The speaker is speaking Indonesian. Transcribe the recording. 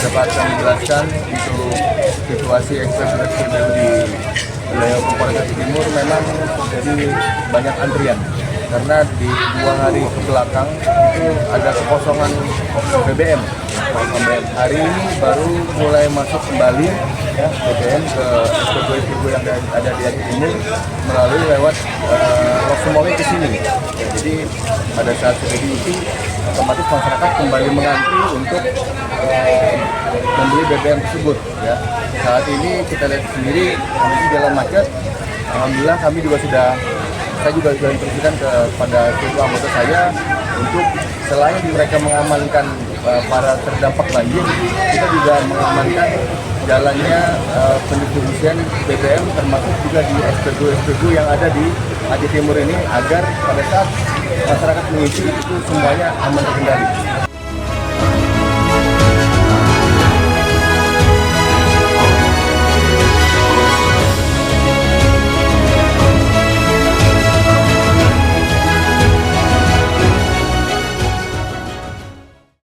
Dapat kami jelaskan untuk situasi SPBU di wilayah Kapolres Aceh Timur memang terjadi banyak antrian karena di 2 hari ke belakang itu ada kekosongan BBM. Hari ini baru mulai masuk kembali ya, BBM ke SPBU yang ada di Aceh Timur melalui lewat langsung ke sini. Ya, jadi pada saat terjadi itu otomatis masyarakat kembali mengantri untuk membeli BBM tersebut. Ya. Saat ini kita lihat sendiri kondisi jalan macet. Alhamdulillah saya juga sudah instruksikan kepada seluruh anggota saya untuk selain mereka mengamankan para terdampak banjir, kita juga mengamankan jalannya pendistribusian BBM termasuk juga di SPBU yang ada di Aceh Timur ini agar pada saat masyarakat mengisi itu semuanya aman terkendali.